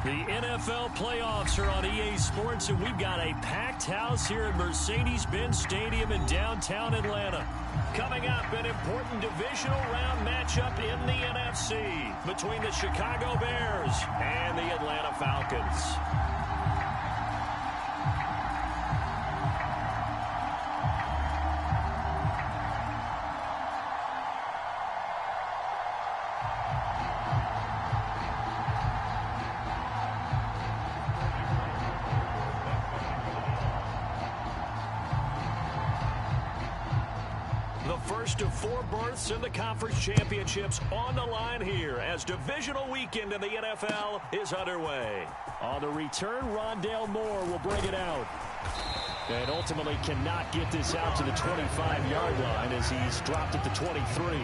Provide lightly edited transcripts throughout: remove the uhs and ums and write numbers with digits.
The NFL playoffs are on EA Sports, and we've got a packed house here at Mercedes-Benz Stadium in downtown Atlanta. Coming up, an important divisional round matchup in the NFC between the Chicago Bears and the Atlanta Falcons. First of 4 berths in the conference championships on the line here as divisional weekend in the NFL is underway. On the return, Rondale Moore will bring it out. And ultimately cannot get this out to the 25-yard line as he's dropped at the 23.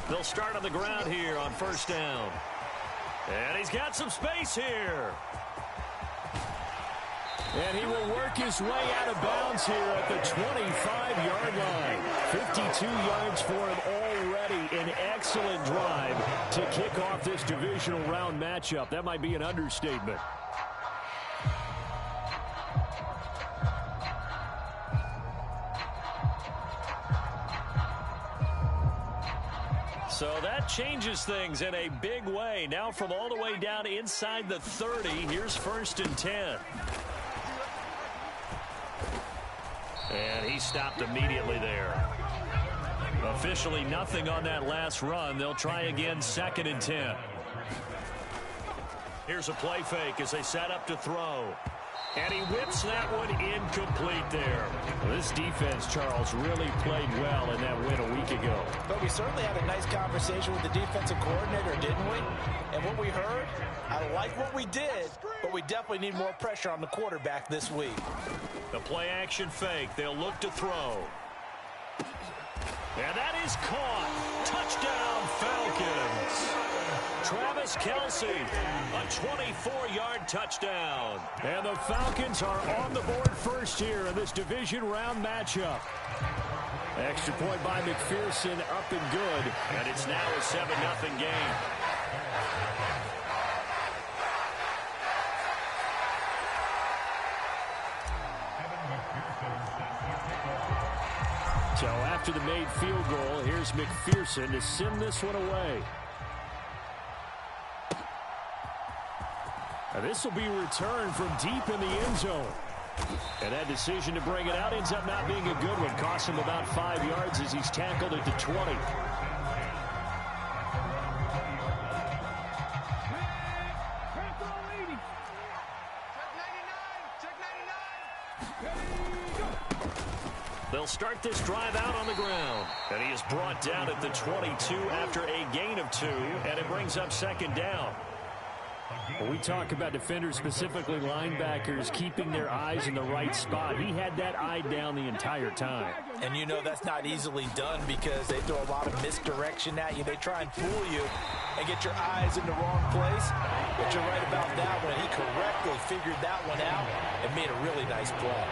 They'll start on the ground here on first down. And he's got some space here. And he will work his way out of bounds here at the 25-yard line. 52 yards for him already. An excellent drive to kick off this divisional round matchup. That might be an understatement. So that changes things in a big way. Now from all the way down inside the 30, here's 1st and 10. And he stopped immediately there. Officially nothing on that last run. They'll try again 2nd and 10. Here's a play fake as they set up to throw. And he whips that one incomplete there. Well, this defense, Charles, really played well in that win a week ago. But we certainly had a nice conversation with the defensive coordinator, didn't we? And what we heard, I like what we did, but we definitely need more pressure on the quarterback this week. The play-action fake. They'll look to throw. And that is caught. Touchdown, Falcons. Travis Kelce, a 24-yard touchdown. And the Falcons are on the board first here in this division round matchup. Extra point by McPherson, up and good. And it's now a 7-0 game. So after the made field goal, here's McPherson to send this one away. And this will be returned from deep in the end zone. And that decision to bring it out ends up not being a good one. Costs him about 5 yards as he's tackled at the 20. They'll start this drive out on the ground. And he is brought down at the 22 after a gain of 2. And it brings up 2nd down. When we talk about defenders, specifically linebackers, keeping their eyes in the right spot, he had that eye down the entire time. And you know that's not easily done because they throw a lot of misdirection at you. They try and fool you and get your eyes in the wrong place. But you're right about that one. He correctly figured that one out and made a really nice play.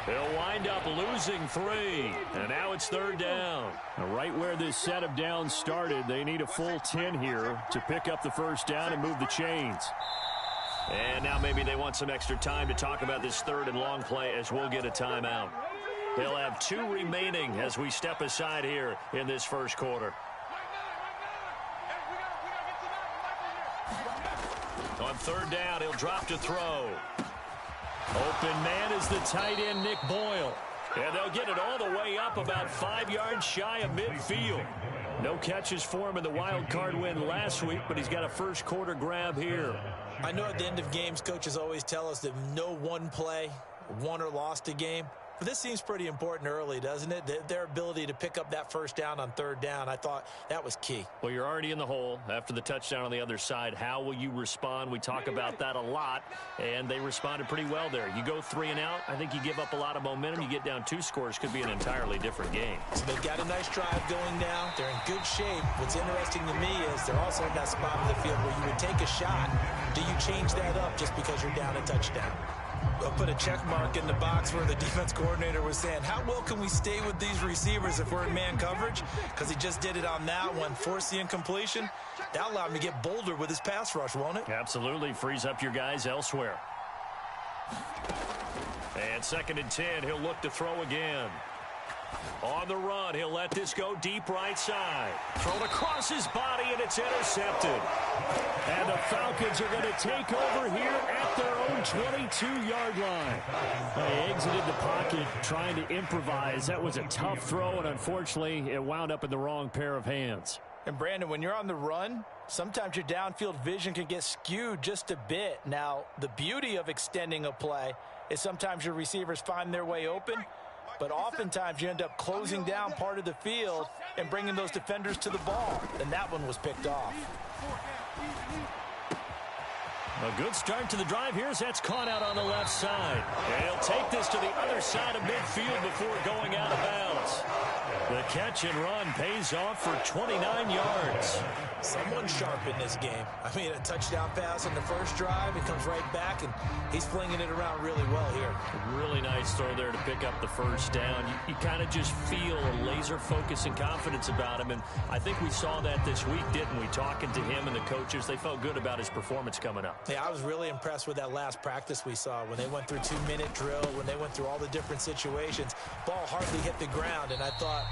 They'll wind up losing 3. And now it's 3rd down. Right where this set of downs started, they need a full 10 here to pick up the 1st down and move the chains. And now maybe they want some extra time to talk about this 3rd and long play as we'll get a timeout. They'll have 2 remaining as we step aside here in this first quarter. On 3rd down, he'll drop to throw. Open man is the tight end, Nick Boyle. And they'll get it all the way up about 5 yards shy of midfield. No catches for him in the wild card win last week, but he's got a first quarter grab here. I know at the end of games, coaches always tell us that no one play won or lost a game. But this seems pretty important early, doesn't it? Their ability to pick up that first down on third down, I thought that was key. Well, you're already in the hole after the touchdown on the other side. How will you respond? We talk about that a lot, and they responded pretty well there. You go 3 and out, I think you give up a lot of momentum. You get down 2 scores, could be an entirely different game. So they've got a nice drive going now. They're in good shape. What's interesting to me is they're also in that spot of the field where you would take a shot. Do you change that up just because you're down a touchdown? I'll put a check mark in the box where the defense coordinator was saying, how well can we stay with these receivers if we're in man coverage? Because he just did it on that one, forced the incompletion. That allowed him to get bolder with his pass rush, won't it? Absolutely. Frees up your guys elsewhere. And 2nd and 10, he'll look to throw again. On the run, he'll let this go deep right side. Thrown across his body, and it's intercepted. And the Falcons are going to take over here at their own 22-yard line. They exited the pocket trying to improvise. That was a tough throw, and unfortunately, it wound up in the wrong pair of hands. And, Brandon, when you're on the run, sometimes your downfield vision can get skewed just a bit. Now, the beauty of extending a play is sometimes your receivers find their way open, but oftentimes you end up closing down part of the field and bringing those defenders to the ball. And that one was picked off. A good start to the drive here as that's caught out on the left side. And he'll take this to the other side of midfield before going out of bounds. The catch and run pays off for 29 yards. Someone sharp in this game. I mean, a touchdown pass on the first drive. It comes right back, and he's flinging it around really well here. Really nice throw there to pick up the first down. You kind of just feel a laser focus and confidence about him, and I think we saw that this week, didn't we? Talking to him and the coaches, they felt good about his performance coming up. Yeah, I was really impressed with that last practice we saw when they went through 2-minute drill, when they went through all the different situations. Ball hardly hit the ground, and I thought,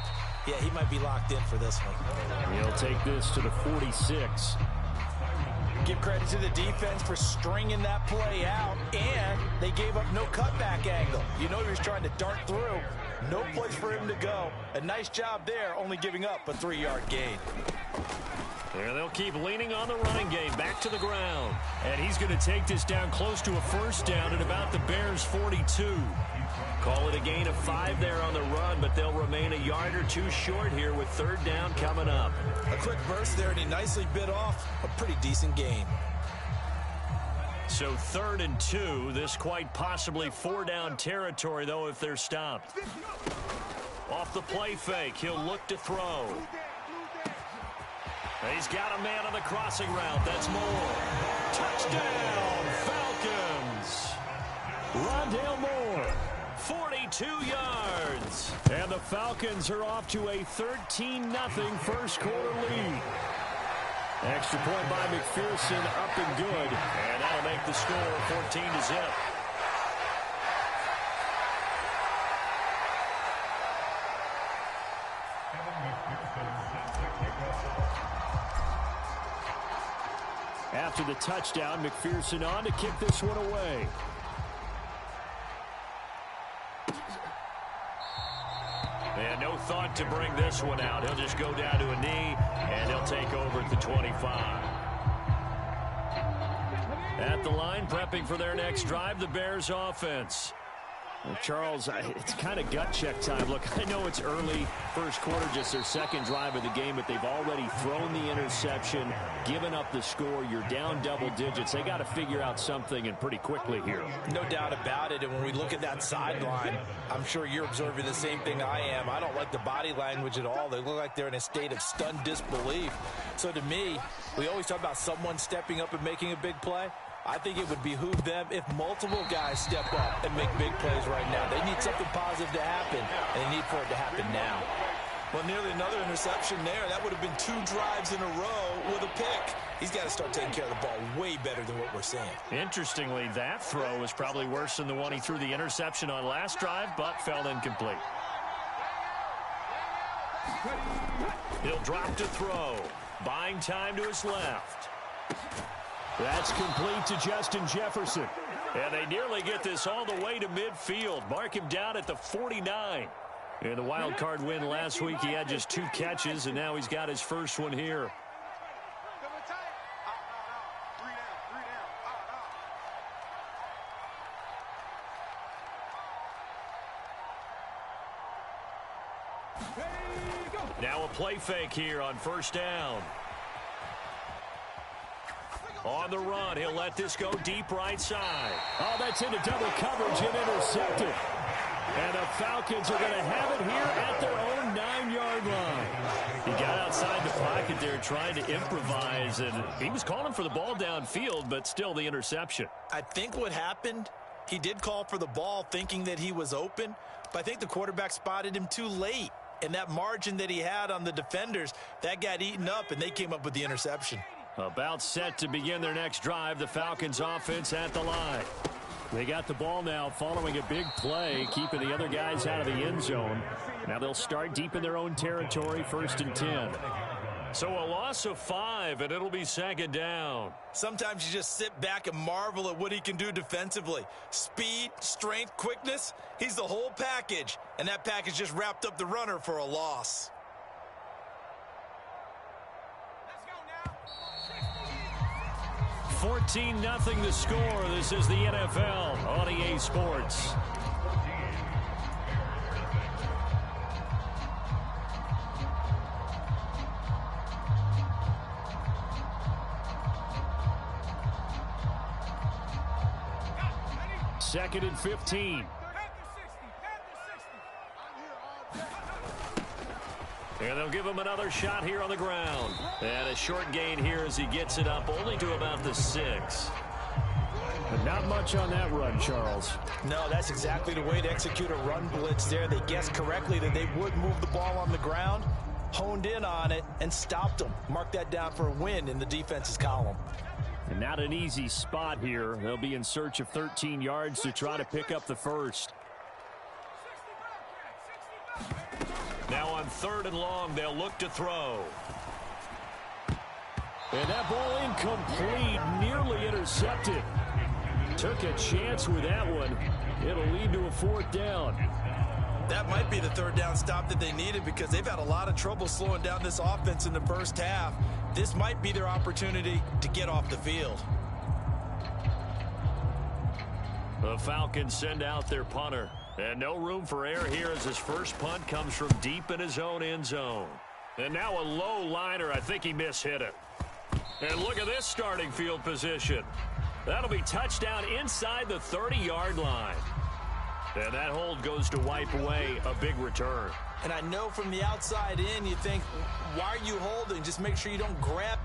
yeah, he might be locked in for this one. He'll take this to the 46. Give credit to the defense for stringing that play out, and they gave up no cutback angle. You know he was trying to dart through. No place for him to go. A nice job there, only giving up a 3-yard gain. And they'll keep leaning on the running game, back to the ground. And he's going to take this down close to a first down at about the Bears' 42. Call it a gain of 5 there on the run, but they'll remain a yard or 2 short here with 3rd down coming up. A quick burst there, and he nicely bit off a pretty decent gain. So 3rd and 2, this quite possibly 4-down territory, though, if they're stopped. Off the play fake, he'll look to throw. He's got a man on the crossing route. That's Moore. Touchdown, Falcons. Rondale Moore, 42 yards. And the Falcons are off to a 13-0 first quarter lead. Extra point by McPherson, up and good. And that'll make the score 14-0. After the touchdown, McPherson on to kick this one away. And no thought to bring this one out. He'll just go down to a knee, and he'll take over at the 25. At the line, prepping for their next drive, the Bears offense. Well, Charles, it's kind of gut check time. Look, I know it's early, first quarter, just their 2nd drive of the game, but they've already thrown the interception, given up the score. You're down double digits. They got to figure out something, and pretty quickly here. No doubt about it, and when we look at that sideline, I'm sure you're observing the same thing I am. I don't like the body language at all. They look like they're in a state of stunned disbelief. So to me, we always talk about someone stepping up and making a big play. I think it would behoove them if multiple guys step up and make big plays right now. They need something positive to happen, and they need for it to happen now. Well, nearly another interception there. That would have been 2 drives in a row with a pick. He's got to start taking care of the ball way better than what we're seeing. Interestingly, that throw was probably worse than the one he threw the interception on last drive, but fell incomplete. He'll drop to throw. Buying time to his left. That's complete to Justin Jefferson. And they nearly get this all the way to midfield. Mark him down at the 49. In the wild card win last week, he had just 2 catches, and now he's got his first one here. Now a play fake here on first down. On the run, he'll let this go deep right side. Oh, that's into double coverage and intercepted. And the Falcons are going to have it here at their own 9-yard line. He got outside the pocket there trying to improvise, and he was calling for the ball downfield, but still the interception. I think what happened, he did call for the ball thinking that he was open, but I think the quarterback spotted him too late. And that margin that he had on the defenders, that got eaten up, and they came up with the interception. About set to begin their next drive, the Falcons offense at the line. They got the ball now following a big play, keeping the other guys out of the end zone. Now they'll start deep in their own territory, 1st and 10. So a loss of 5, and it'll be 2nd down. Sometimes you just sit back and marvel at what he can do defensively. Speed, strength, quickness, he's the whole package. And that package just wrapped up the runner for a loss. 14-0 the score. This is the NFL on EA Sports. Second and 15. And they'll give him another shot here on the ground. And a short gain here as he gets it up only to about the 6. But not much on that run, Charles. No, that's exactly the way to execute a run blitz there. They guessed correctly that they would move the ball on the ground, honed in on it, and stopped them. Mark that down for a win in the defense's column. And not an easy spot here. They'll be in search of 13 yards to try to pick up the first. Now on 3rd and long, they'll look to throw. And that ball incomplete, nearly intercepted. Took a chance with that one. It'll lead to a 4th down. That might be the 3rd down stop that they needed because they've had a lot of trouble slowing down this offense in the first half. This might be their opportunity to get off the field. The Falcons send out their punter. And no room for error here as his first punt comes from deep in his own end zone. And now a low liner. I think he mishit it. And look at this starting field position. That'll be touchdown inside the 30-yard line. And that hold goes to wipe away a big return. And I know from the outside in, you think, why are you holding? Just make sure you don't grab.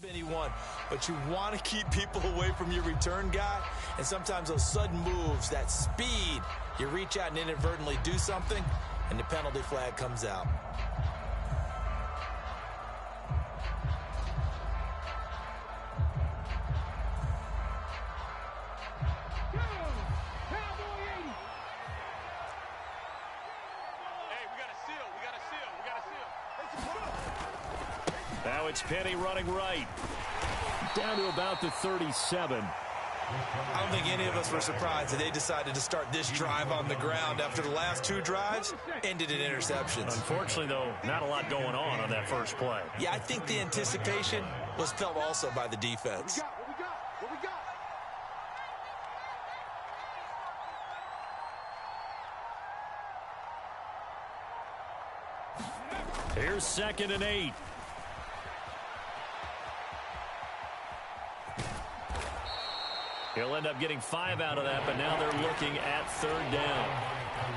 Anyone, but you want to keep people away from your return guy, and sometimes those sudden moves, that speed, you reach out and inadvertently do something, and the penalty flag comes out. Now it's Penny running right. Down to about the 37. I don't think any of us were surprised that they decided to start this drive on the ground after the last 2 drives ended in interceptions. Unfortunately, though, not a lot going on that first play. Yeah, I think the anticipation was felt also by the defense. Here's 2nd and 8. He'll end up getting 5 out of that, but now they're looking at 3rd down.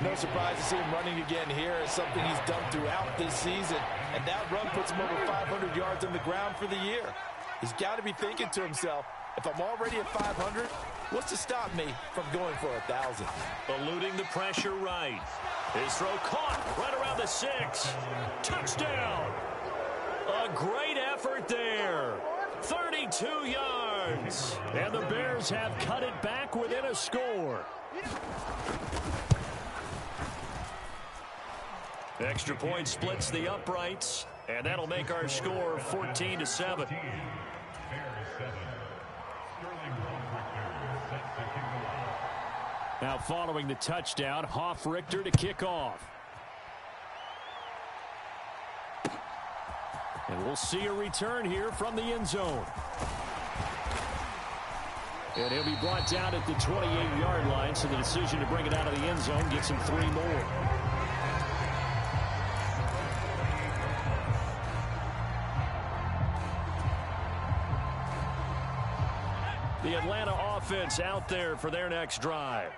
No surprise to see him running again here. It's something he's done throughout this season. And that run puts him over 500 yards on the ground for the year. He's got to be thinking to himself, if I'm already at 500, what's to stop me from going for 1,000? Eluding the pressure right. His throw caught right around the 6. Touchdown. A great effort there. 32 yards. And the Bears have cut it back within a score. Extra point splits the uprights, and that'll make our score 14-7. Now following the touchdown, Richter to kick off. And we'll see a return here from the end zone. And he'll be brought down at the 28-yard line, so the decision to bring it out of the end zone gets him 3 more. The Atlanta offense out there for their next drive.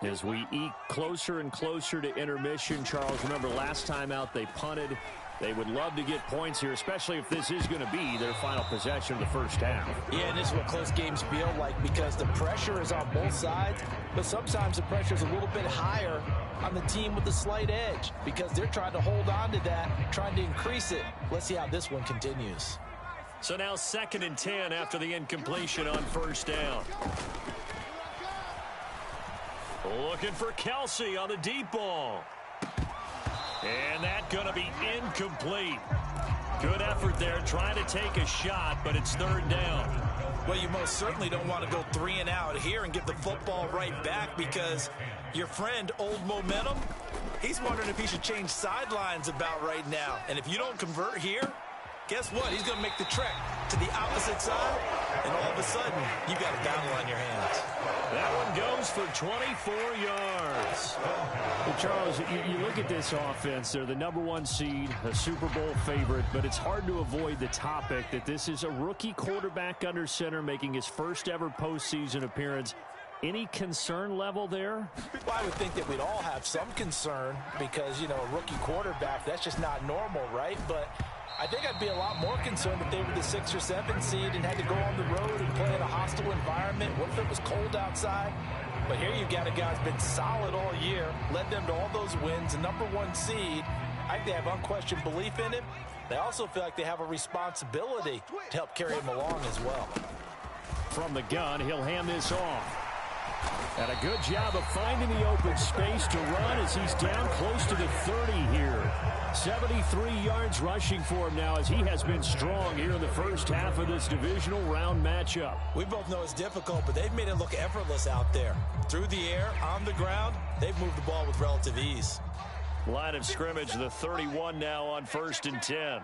As we eke closer and closer to intermission, Charles, remember last time out they punted. They would love to get points here, especially if this is going to be their final possession of the first half. Yeah, and this is what close games feel like because the pressure is on both sides, but sometimes the pressure is a little bit higher on the team with the slight edge because they're trying to hold on to that, trying to increase it. Let's see how this one continues. So now 2nd and 10 after the incompletion on first down. Looking for Kelsey on the deep ball. And that's going to be incomplete. Good effort there trying to take a shot, but it's 3rd down. Well, you most certainly don't want to go 3 and out here and get the football right back because your friend, Old Momentum, he's wondering if he should change sidelines about right now. And if you don't convert here, guess what? He's going to make the trek to the opposite side, and all of a sudden, you've got a battle on your hands. That one goes for 24 yards. Well, Charles, you look at this offense. They're the #1 seed, a Super Bowl favorite, but it's hard to avoid the topic that this is a rookie quarterback under center making his first ever postseason appearance. Any concern level there? Well, I would think that we'd all have some concern because, you know, a rookie quarterback, that's just not normal, right? But I think I'd be a lot more concerned if they were the 6 or 7 seed and had to go on the road and play in a hostile environment. What if it was cold outside? But here you got a guy who's been solid all year, led them to all those wins, a #1 seed. I think they have unquestioned belief in him. They also feel like they have a responsibility to help carry him along as well. From the gun, he'll hand this off. And a good job of finding the open space to run as he's down close to the 30 here. 73 yards rushing for him now as he has been strong here in the first half of this divisional round matchup. We both know it's difficult, but they've made it look effortless out there. Through the air, on the ground, they've moved the ball with relative ease. Line of scrimmage, the 31 now on 1st and 10.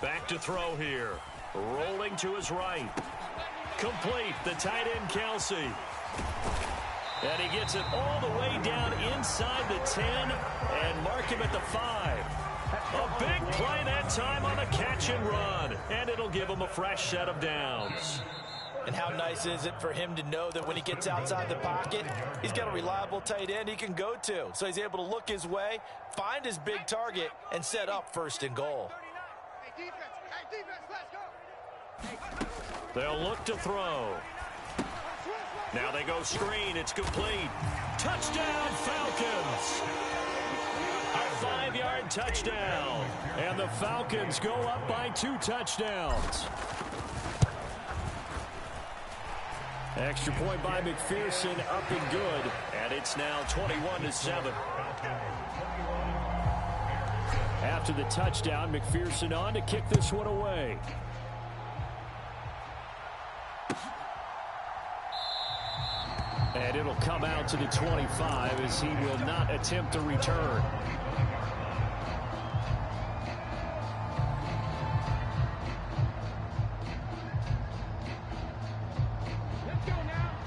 Back to throw here. Rolling to his right. Complete, the tight end Kelsey. And he gets it all the way down inside the 10 and mark him at the 5. A big play that time on the catch and run. And it'll give him a fresh set of downs. And how nice is it for him to know that when he gets outside the pocket, he's got a reliable tight end he can go to. So he's able to look his way, find his big target, and set up 1st and goal. They'll look to throw. Now they go screen. It's complete. Touchdown, Falcons. A 5-yard touchdown. And the Falcons go up by 2 touchdowns. Extra point by McPherson, up and good. And it's now 21-7. After the touchdown, McPherson on to kick this one away. And it'll come out to the 25 as he will not attempt to return.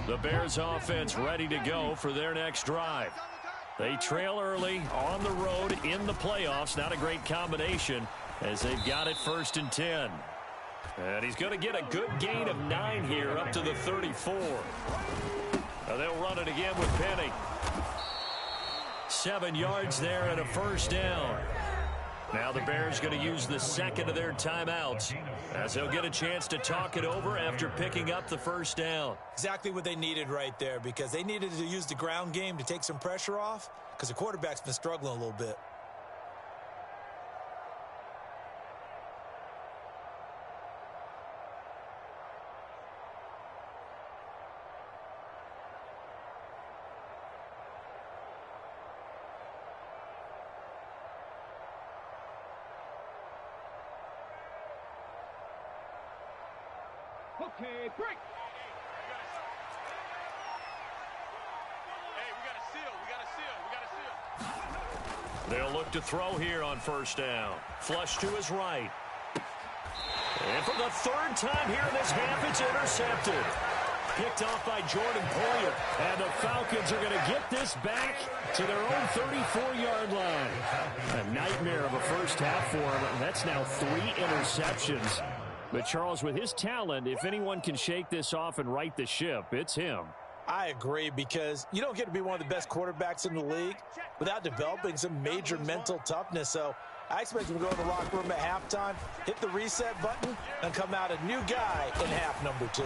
The Bears offense ready to go for their next drive. They trail early on the road in the playoffs. Not a great combination as they've got it 1st and 10. And he's going to get a good gain of 9 here up to the 34. Now they'll run it again with Penny. 7 yards there and a 1st down. Now the Bears going to use the 2nd of their timeouts as they'll get a chance to talk it over after picking up the 1st down. Exactly what they needed right there because they needed to use the ground game to take some pressure off because the quarterback's been struggling a little bit. Okay, break. They'll look to throw here on first down. Flush to his right. And for the third time here in this half, it's intercepted. Picked off by Jordan Poyer. And the Falcons are going to get this back to their own 34-yard line. A nightmare of a first half for him. That's now 3 interceptions. But Charles, with his talent, if anyone can shake this off and right the ship, it's him. I agree, because you don't get to be one of the best quarterbacks in the league without developing some major mental toughness. So I expect him to go in the locker room at halftime, hit the reset button, and come out a new guy in half number 2.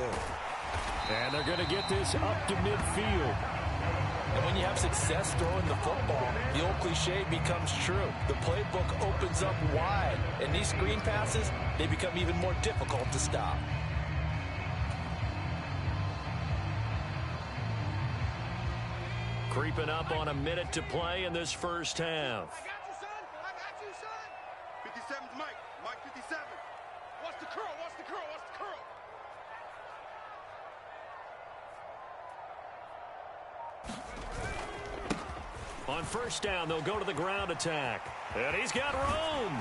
And they're going to get this up to midfield. And when you have success throwing the football, the old cliche becomes true. The playbook opens up wide, and these screen passes, they become even more difficult to stop. Creeping up on a minute to play in this first half. I got you, son. I got you, son. 57's Mike. Mike 57. What's the curl? What's the curl? What's the curl? On first down, they'll go to the ground attack. And he's got room.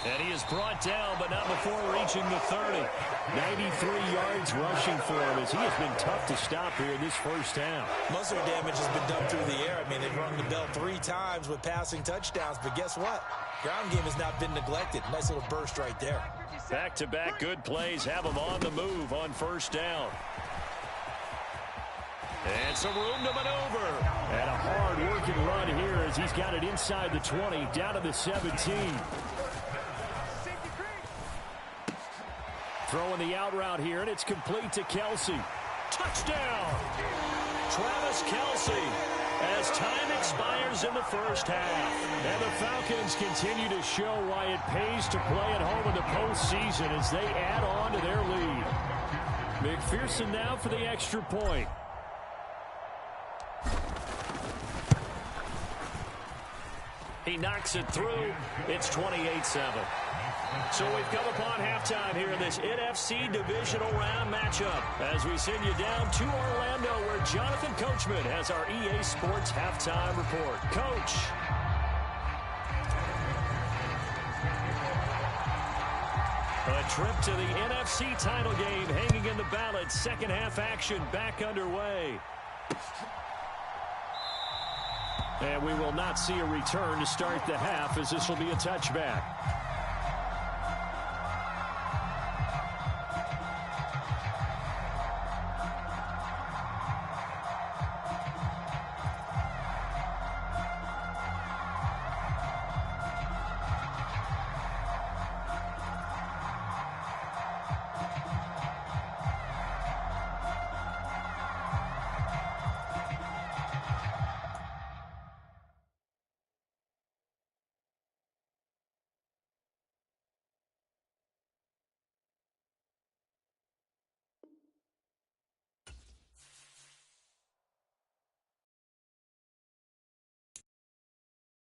And he is brought down, but not before reaching the 30. 93 yards rushing for him, as he has been tough to stop here in this first half. Most of their damage has been done through the air. I mean, they've rung the bell 3 times with passing touchdowns, but guess what? Ground game has not been neglected. Nice little burst right there. Back-to-back good plays have him on the move on first down. And some room to maneuver. And a hard-working run here as he's got it inside the 20, down to the 17. Throwing the out route here, and it's complete to Kelsey. Touchdown! Travis Kelsey, as time expires in the first half. And the Falcons continue to show why it pays to play at home in the postseason as they add on to their lead. McPherson now for the extra point. He knocks it through. It's 28-7. So we've come upon halftime here in this NFC Divisional Round matchup as we send you down to Orlando, where Jonathan Coachman has our EA Sports Halftime Report. Coach. A trip to the NFC title game hanging in the balance. Second half action back underway. And we will not see a return to start the half, as this will be a touchback.